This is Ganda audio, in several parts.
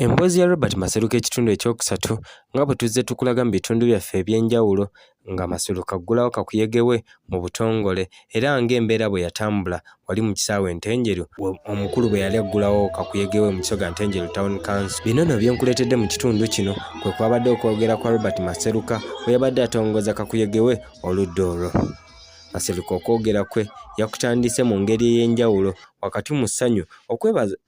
Emboozi ya Robert Maseruka ekitundu ekyokusatu nga bwe tuzze tukulaga mu bitundu byaffe eby'enjawulo nga Maseruka aggulawo kakuyege we mu butongole era ng'embeera bwe yatambula wali mu kisaawe Ntenjeru omukulu bwe yali aggulawo kakuyege we mu Kisoga Ntenjeru Town Council. Bino nno byenkuleetedde mu kitundu kino kwe kwabadde okwogera kwa Robert Maseruka bwe yabadde atongoza kakuyege we oludda olwo. Maseruka okwogera kwe yakutandise mu ngeri ey'enjawulo wakati mu ssanyu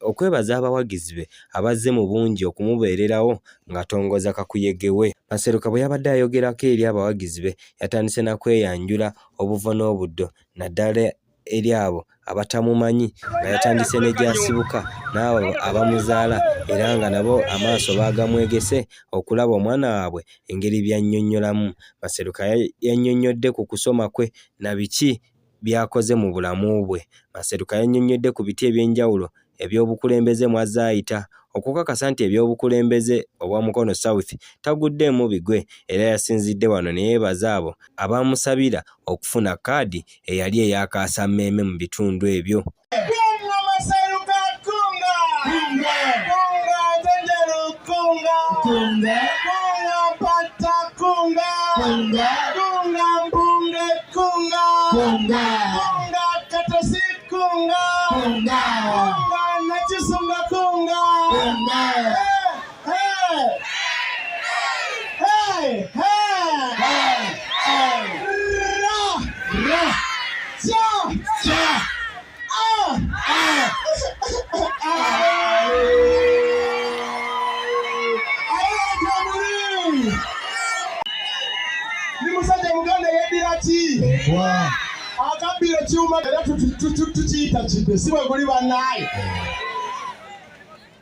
okwebaza abawagizi be abazze mu bungi okumubeererawo ng'atongoza kakuyege we. Maseruka bwe yabadde ayogerako eri abawagizi be yatandise na kweyanjula obuvo n'obuddo naddala eri abo abatamumanyi nga yatandise ne gy'asibuka n'abo abamuzaala era nga nabo amaaso baagamwegese okulaba omwana waabwe engeri by'annyonnyolamu. Maseruka yannyonnyodde ku kusoma kwe na biki by'akoze mu bulamu bwe. Maseruka yannyonnyodde ku biti eby'enjawulo eby'obukulembeze mw'azze ayita okukakasa nti ebyobukulembeze obwa Mukono South taguddeemu bigwe era yasinzidde wano ne yeebaza abo abaamusabira okufuna kaadi eyali eyakaasa mmeeme mu bitundu ebyo. Akabiro kyuma era tukiyita kidde si bwe guli bannaye.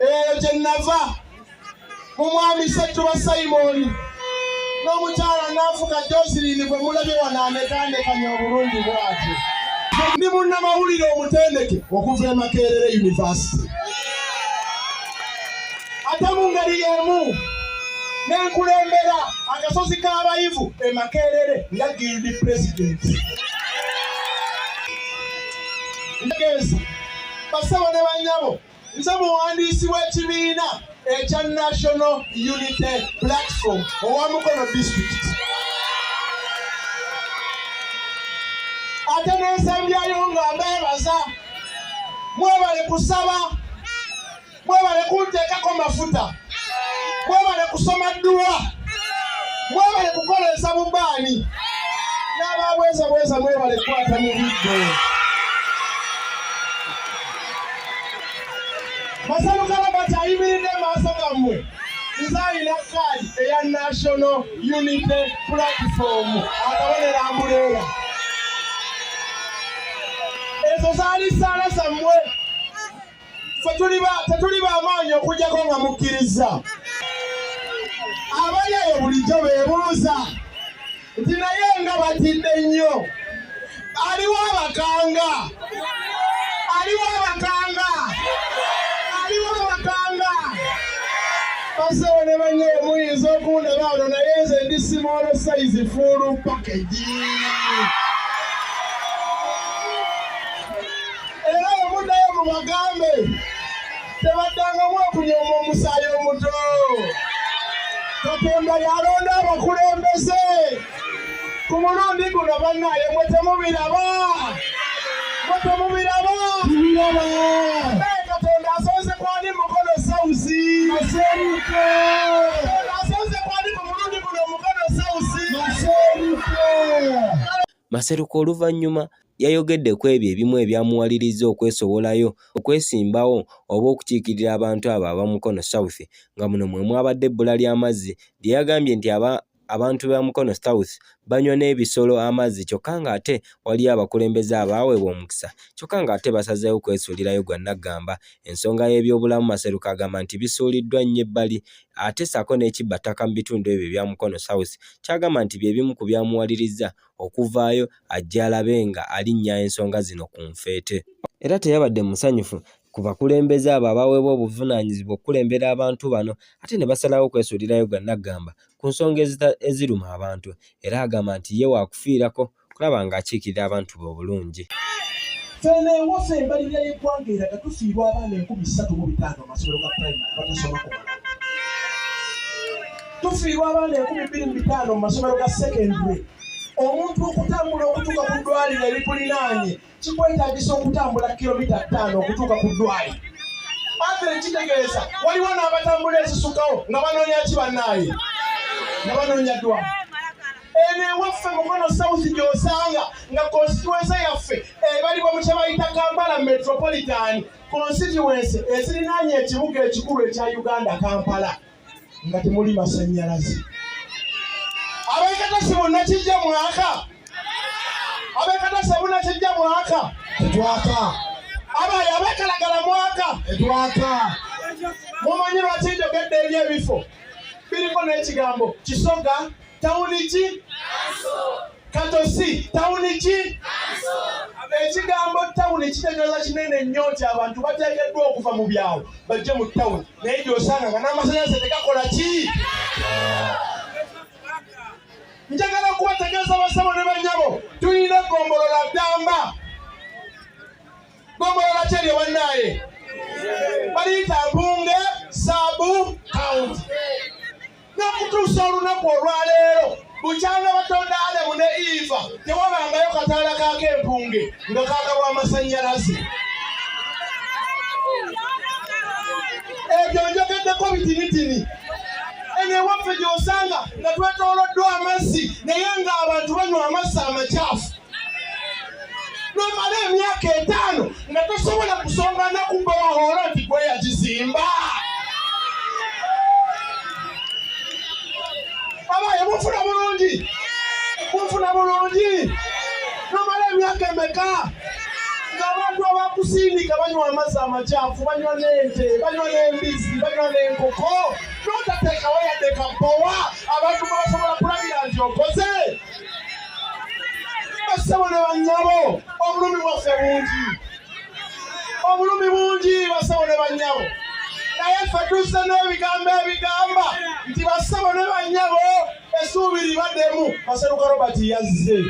Eyo gye nava mu mwami Ssettuba Simon n'omukyala n'afuka Joseline bwe mulabye wano anekanekanya obulungi bwatyo. Ndi munnamawulire omutendeke okuva e Makerere University. Ate mu ngeri y'emu n'enkulembera akasozi k'abayivu e Makerere nga guild president. Ndegeza basabo ne banyabo nze muwandiisi w'ekibiina ekya National Unity Platform owa Mukono District. Ate n'ensembyayo nga mbeebaza mwebale kusaba, mwebale kunteekako mafuta, mwebale kusoma dduwa, mwebale kukolesa bubaani n'ababweza mwebale kwata mu biddo. Maseruka Robert ayimiridde maaso gammwe nze alina kaadi eya National Unity Platform akabonero ambuleera. Ezo zaali ssaala zammwe tetuli b'amaanyi okujjako nga mukkiriza. Abali eyo bulijjo beebuuza nti naye nga batidde nnyo. Aliwo abakanga, aliwo abakanga, aliwo abakanga. Basewo ne bannye muyinza okundaba wano naye nze ndi small size full package. Era omuddayo mubagambe tebaddangamu okunyooma omusaayi omuto. Katonda yalonda abakulembeze ku mulundi guno bannaye mwe temubiraba, mwe temubiraba. Katonda asonze kwani Mukono South. Maseruka asonze kwani ku mulundi guno Mukono South. Maseruka oluvannyuma yayogedde ku ebyo ebimu ebyamuwaliriza okwesowolayo okwesimbawo oba okukiikirira abantu abo aba Mukono South nga muno mwe mwabadde ebbula ly'amazzi lye yagambye nti abantu ba Mukono South banywa n'ebisolo amazzi kyokka ng'ate waliyo abakulembeze abaweebwa omukisa kyokka ng'ate basazeewo kwesuulirayo gwa Naggamba. Ensonga y'ebyobulamu Maseruka agamba nti bisuuliddwa nnyo ebbali ate ssaako n'ekibbattaka mu bitundu ebyo ebya Mukono South kyagamba nti bye bimu ku byamuwaliriza okuvaayo ajja alabe nga alinnya ensonga zino ku nfeete. Era teyabadde musanyufu ku bakulembeze abo abaweebwa obuvunaanyizibwa okukulembera abantu bano ate ne basalawo okwesuulirayo gwa Naggamba ku nsonga eziruma abantu era agamba nti ye waakufiirako kulaba ng'akiikirira abantu be obulungi. Fene waffe embalirira y'eggwanga eraga tufiirwa abaana 3,500 amasomero ga primary batasoma kumala. tufiirwa abaana 225 mu masomero ga secondary. Omuntu okutambula okutuuka ku ddwaliro erikulinaanye kikwetaagisa okutambula kilomita 5 okutuuka ku ddwaliro. Ate kitegeeza waliwo n'abatambula ezisukawo nga banoonya ki bannaaye? Nga banoonya ddwaliro. Eno ewaffe Mukono South gy'osanga nga constituency yaffe ebalibwa mu kye bayita Kampala Metropolitan Constituency ezirinaanye ekibuga ekikulu ekya Uganda, Kampala, nga temuli masannyalaze. Ab'ekatasi bonna kijja mwaka? Ab'ekatasi bonna kijja mwaka? Tetwaka. Ab'ekalagala mwaka? Tetwaka. Mumanyi lwaki njogedde eri ebifo biriko n'ekigambo Kisoga tawuni ki? Katosi tawuni ki? Ekigambo tawuni kitegeeza kinene nnyo nti abantu bateekeddwa okuva mu byalo bajje mu tawuni, naye gy'osanga nga n'amasannyalaze tegakola ki? Njagala okubategeeza basabo ne bannyabo, tulina eggombolola Ddamba. Gombolola ki eryo bannaaye? Baliyita Mpunge Saabu County. N'okutuusa olunaku olwaleero bukyanga Batonda Adamu ne Eva tewabangayo kataala k'Empunge nga kaagabwa amasannyalaze. Ebyo njogeddeko bitinitini. Eno ewaffe gy'osanga nga twetooloddwa amazzi naye ng'abantu banywa amazzi amakyafu. N'omala emyaka 5 nga tosobola kusonga nakubba wahoola nti gwe yagizimba. Abaye munfuna bulungi? Munfuna bulungi? N'omala emyaka emeka ng'abantu abakusindika banywa amazzi amakyafu, banywa n'ente, banywa n'embizi, banywa n'enkoko, n'otateekawo yadde kampowa abantu basobola kulagira nti okoze. Bassebo ne bannyabo, obulumi bwaffe bungi. Obulumi bungi bassebo ne bannyabo. Naye ffe tuzze n'ebigambo ebigamba nti bassebo ne bannyabo essuubi libaddemu. Maseruka Robert yazze.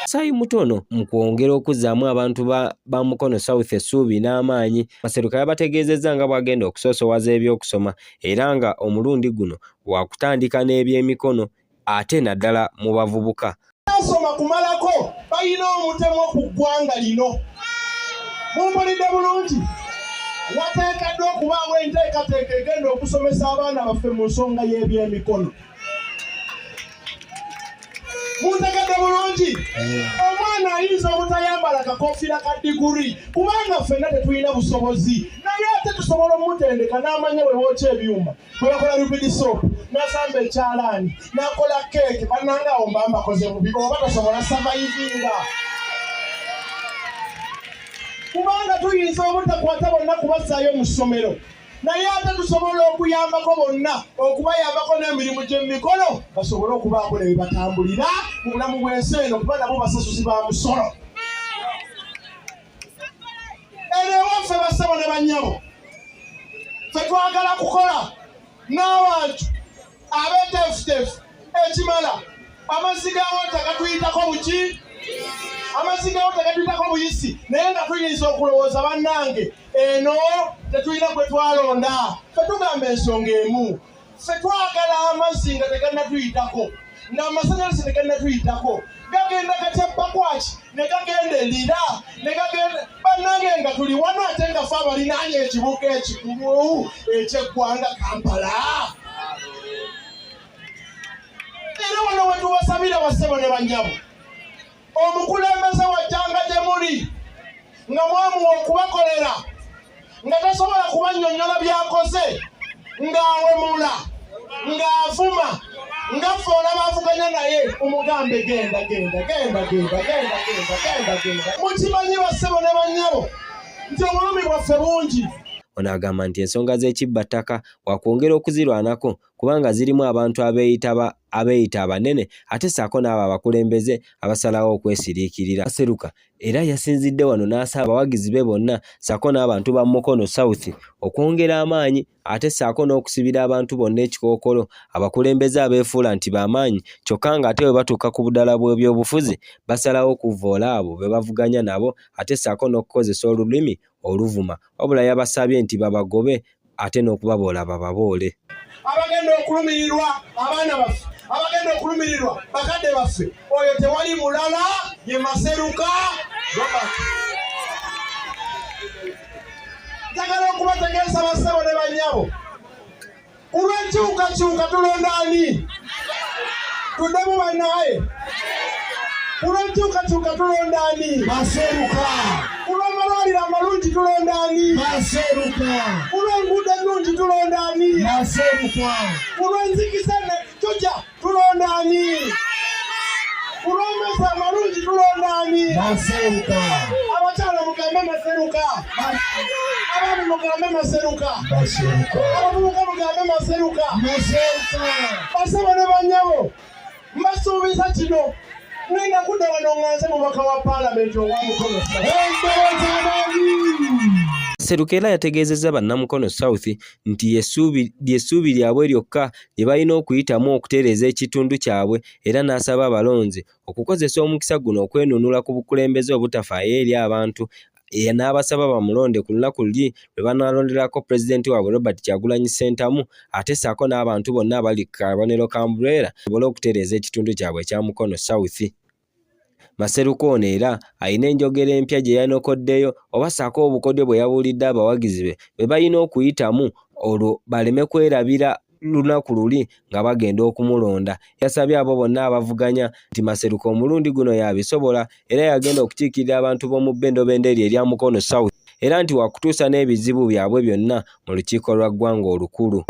Sayi mutono mu kwongera okuzzaamu abantu ba Mukono South essuubi n'amaanyi. Maseruka yabategeezezza nga bw'agenda okusoosowaza ebyokusoma era nga omulundi guno wakutandika n'ebyemikono ate naddala mu bavubuka. Asoma kumalako balina omutemu ku ggwanga lino. Mumpulidde bulungi? Wateekeddwa okubaawo enteekateeka egenda okusomesa abaana baffe mu nsonga y'ebyemikono. Muntegedde bulungi? Omwana ayinza obutayambala kakofiira ka diguri kubanga ffenna tetulina busobozi, naye ate tusobola omutendeka n'amanya bwe bookya ebyuma, bwe bakola rubidi soap, n'asamba ekyalaani, n'akola keeke, bannanga awo mba mbakoze bubi oba tosobola survivinga. Kubanga tuyinza obutakwata bonna kubazzaayo mu ssomero, naye ate tusobola okuyambako bonna, okubayambako n'emirimu gy'emikono basobole okubaako ne bebatambulira mu bulamu bw'ensi eno kuba nabo basasuzi ba musolo. Eno ewaffe bassebo ne bannyabo, ffe twagala kukola n'abantu abeeteefuteefu ekimala. Amazzi ga wota gatuyitako buki? Amazzi ga wota gatuyitako buyisi, naye nga tuyinza okulowooza bannange eno tetulina gwe twalonda. Ffe tugamba ensonga emu, ffe twagala amazzi nga tegannatuyitako, ng'amasannyalaze tegannatuyitako, gagenda gatyapakwaki ne gagenda erira ne gagenda bannange nga tuli wano ate nga ffe abalinaanye ekibuga ekikulu eky'eggwanga Kampala. Era wano we tubasabira bassebo ne bannyabo, omukulembeze wajjanga gye muli nga mwamuwa okubakolera nga tasobola kubannyonnyola byakoze, ng'awemula, ng'avuma, nga ffe olaba avuganya naye umugambe genda. Mukimanyi bassebo ne bannyabo nti obulumi bwaffe bungi. Ono agamba nti ensonga z'ekibbattaka wakwongera okuzirwanako kubanga zirimu abantu abeeyita abanene ate ssaako n'abo abakulembeze abasalawo okwesiriikirira. Maseruka era yasinzidde wano n'asaba abawagizi be bonna ssaako n'abantu ba Mukono South okwongera amaanyi ate ssaako n'okusibira abantu bonna ekikookolo abakulembeze abeefuula nti b'amaanyi kyokka nga ate bwe batuuka ku buddala bw'ebyobufuzi basalawo okuvvoola abo be bavuganya nabo ate ssaako n'okukozesa olulimi oluvuma. Wabula yabasabye nti babagobe ate n'okubaboola bababoole. abagenda okulumirirwa abaana baffe, abagenda okulumirirwa bakadde baffe, oyo tewali mulala ye Maseruka Robert. Njagala okubategeeza bassebo ne bannyabo, ku lw'enkyukakyuka tulonda ani? Tuddemu bannaye. Ku lw'enkyukakyuka tulonda ani? Maseruka. Ku lw'amalwaliro amalungi tulonda ani? Maseruka. Ku lw'enguudo ennungi tulonda ani? Maseruka. Ku lw'enzikiza tujja tulonda ani? Ku lw'amazzi amalungi tulonda ani? Maseruka. Abakyala mugambe Maseruka. Abaami mugambe Maseruka. Abavubuka mugambe Maseruka. Bassebo ne bannyabo, mbasuubiza kino, ngenda kudda wano nganze mubaka wa paalamenti owamukono Maseruka era yategeezezza bannamukono South nti essuubi lyabwe lyokka lye balina okuyitamu okutereeza ekitundu kyabwe, era n'asaba abalonzi okukozesa omukisa guno okwenunula ku bukulembeze obutafaayo eri abantu. N'abasaba bamulonde ku lunaku luli lwe banaalonderako pulezidenti waabwe Robert Kyagulanyi Ssentamu, ate ssaako n'abantu bonna abali ku kabonero ka Umbrella basobole okutereeza ekitundu kyabwe ekya Mukono South. Maseruka ono era alina enjogera empya gye yanokoddeyo oba ssaako obukodyo bwe yabuulidde abawagizi be bwe balina okuyitamu olwo baleme kwerabira lunaku luli nga bagenda okumulonda. Yasabye abo bonna abavuganya nti Maseruka omulundi guno yabisobola era yagenda okukiikirira abantu b'omu bbendobende erya Mukono South, era nti wakutuusa n'ebizibu byabwe byonna mu lukiiko lwa ggwanga olukulu.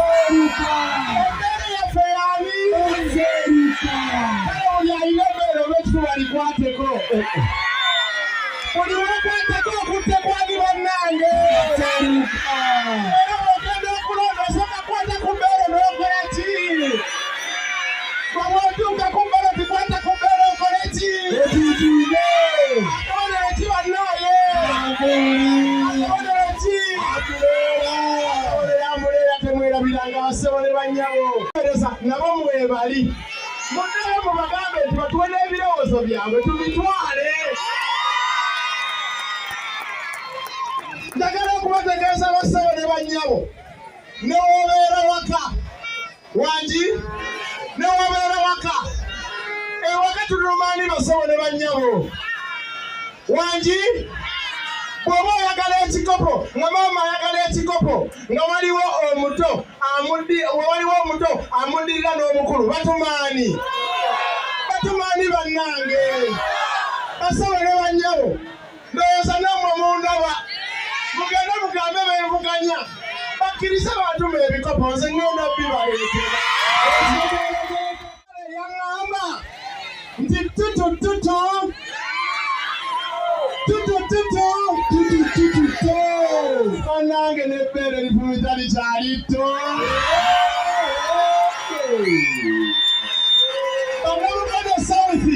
nabo mwebali munaye mubagambe nti batuwe n'ebirowoozo byabwe tubitwale. Njagala okubategeeza bassebo ne bannyabo, ne wobeera waka wangi, ne wobeera waka ewaka tulumaani bassebo ne bannyabo wangi. Bw'oba oyagala ekikopo nga maama ayagala ekikopo nga waliwo omuto amuddirira n'omukulu, batumaani bannange. Bassebo ne bannyabo, ndowooza nammwe mundaba, mugende mugambe benvuganya bakkirize batuma ebikopo, nze ngenda bibaleetera. Yaŋŋamba nti tutututu nange n'ebbeere lifumita likyali tto. Omukono South.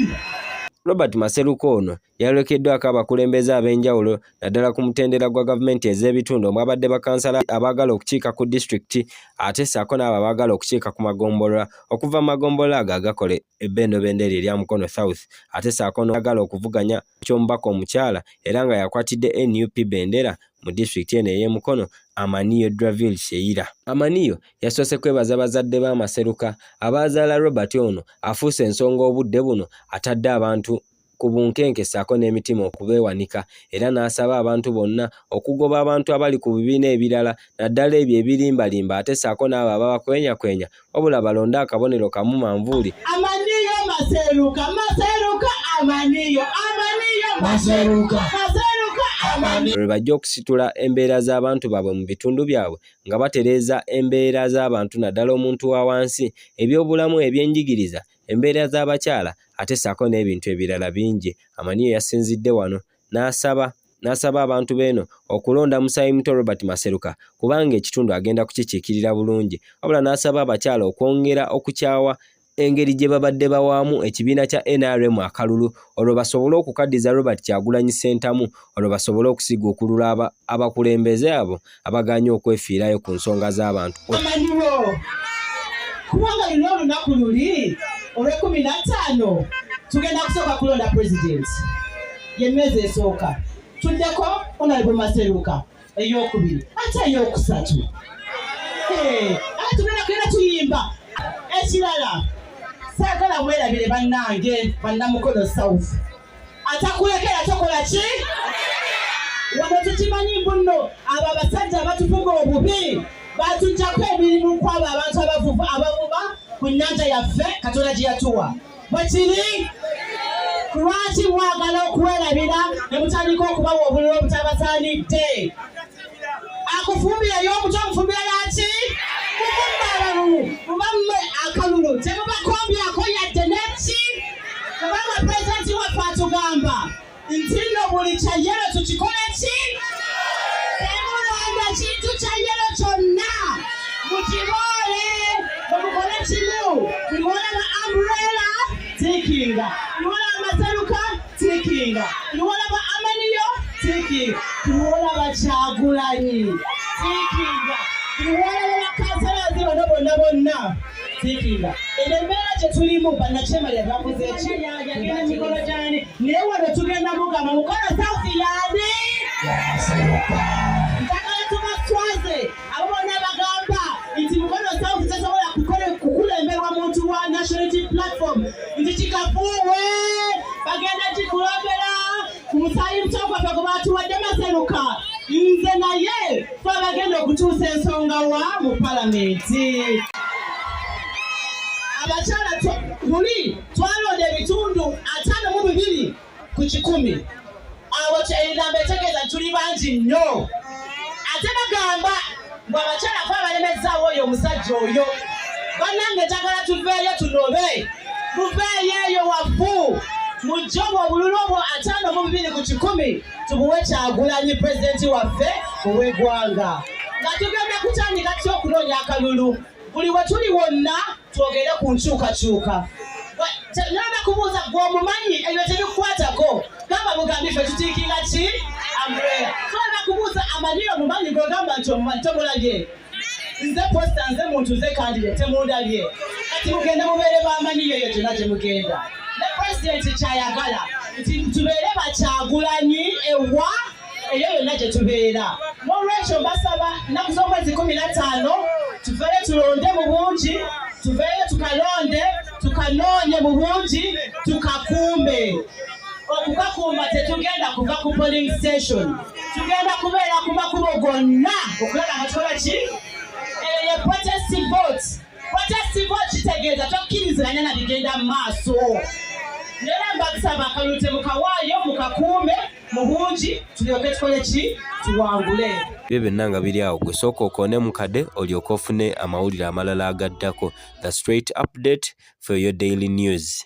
Robert Maseruka ono yalokeddwako abakulembeze ab'enjawulo naddala ku mutendera gwa gavumenti ez'ebitundu omwabadde bakansala abaagala okukiika ku disitulikiti ate ssaako n'abo abaagala okukiika ku magombolola okuva mu magombolola ago agakola ebbendobende erya Mukono South, ate ssaako n'agala okuvuganya ky'omubaka omukyala era nga yakwatidde NUP bendera mu disitulikiti eno ey'e Mukono, Amaniyo Draville Sheira. Amaniyo yasoose kwebaza bazadde ba Maseruka abazaala Robert ono afuuse ensonga obudde buno atadde abantu ku bunkenke ssaako n'emitima okubeewanika, era n'asaba abantu bonna okugoba abantu abali ku bibiina ebirala naddala ebyo ebirimbalimba ate ssaako n'abo ababakwenyakwenya wabula balonde akabonero kamu manvuuli. Amaniyo Maseruka, Amaniyo Maseruka. Lwe bajja okusitula embeera z'abantu baabwe mu bitundu byabwe nga batereeza embeera z'abantu naddala omuntu wa wansi, ebyobulamu, ebyenjigiriza, embeera z'abakyala ate ssaako n'ebintu ebirala bingi. Amaniyo yasinzidde wano n'asaba abantu beeno okulonda Musaayi muto Robert Maseruka kubanga ekitundu agenda kukikiikirira bulungi, wabula n'asaba abakyala okwongera okukyawa engeri gye babadde bawaamu ekibiina kya NRM akalulu olwo basobole okukaddiza Robert Kyagulanyi Ssentamu, olwo basobole okusiguukulula abakulembeze abo abaganye okwefiirayo ku nsonga z'abantu. Amaniwo kubanga luno olunaku luli olw'15 tugenda kusooka kulonda pulezidenti y'emmeezi esooka, tuddeko Honorable Maseruka ey'okubiri ate ey'okusatu tugenda kugenda ekirala saagala mwerabire bannange bannamukono South atakulekera tokola ki wano tukimanyi mbuno abo abasajja abatufuga obubi batujjako emirimu kwabo abantu abavuba ku nnyanja yaffe Katonda gye yatuwa bwekiri lwaki mwagala okwerabira ne mutandika okubawa obululu obutabasaanidde akufumbirayo omuto omufumbira yaki mubamme akalulu temubakombyako yadde neki kubanga pulezidenti waffe atugamba nti nno buli kyayero tukikole ki temulonda kintu kyayero kyonna mukiboole bwemukole kimu muliwolaba umbrella tikinga muliwolaba maseruka tikinga muliwolaba amaniyo tikinga muliwolaba Kyagulanyi tikinga muliwolaba bakansalazi bano bonna tikinga embeera gye tulimu bannakyemalira bakoze eki yagenda mikolo gyani naye wano tugenda mugamba mukono South yani ntagala tubaswaze abo bonna bagamba nti mukono South tasobola kukulemberwa muntu wa nationality platform nti kikafuuwe bagenda kikulobera ku musaayi mutogwafe gwe batuwadde Maseruka nze naye fe bagenda okutuusa ensonga wa mu palamenti abakyala luli twalonda ebitundu 52 ku 100 awo enamba etegeeza tuli bangi nnyo ate bagamba bwe abakyala fe abalemezzaawo oyo omusajja oyo bannange njagala tuveeyo tunobe muveeyo eyo waffu mujje obwo obululu obwo 52 ku 100 tubuwe Kyagulanyi pulezidenti waffe ow'eggwanga nga tugenda kutandika tutya okunoonya akalulu buli we tuli wonna twogere ku nkyukakyuka naba kubuuza gwe omumanyi ebyo tebikukwatako gamba bugambi ffe tutiikinga ki umbrella naba kubuuza amanyi omumanyi gwegamba nti omumanyi tomulabye nze posta nze muntu nze kandide temundabye kati mugenda mubeere bamanyi eyo gyonna gye mugenda ne pulezidenti kyayagala nti tubeere bakyagulanyi ewa eyo yonna gye tubeera n'olwekyo mbasaba nnaku z'omwezi 15 tuveeyo tulonde mu bungi tuveeyo tukalonde tukanoonye mu bungi tukakuumbe okukakuuma tetugenda kuva ku polling station tugenda kubeera ku makubo gonna okulaba nga tukola ki eyo ye protest vote kitegeeza tokkiriziganya na bigenda mu maaso era mbasaba akalulu temukawaayo mukakuume mu bungi tulyoke tukole ki tuwangule byo byonna nga biri awo gwe sooka okoone mu kade olyoke ofune amawulire amalala agaddako. The straight update for your daily news.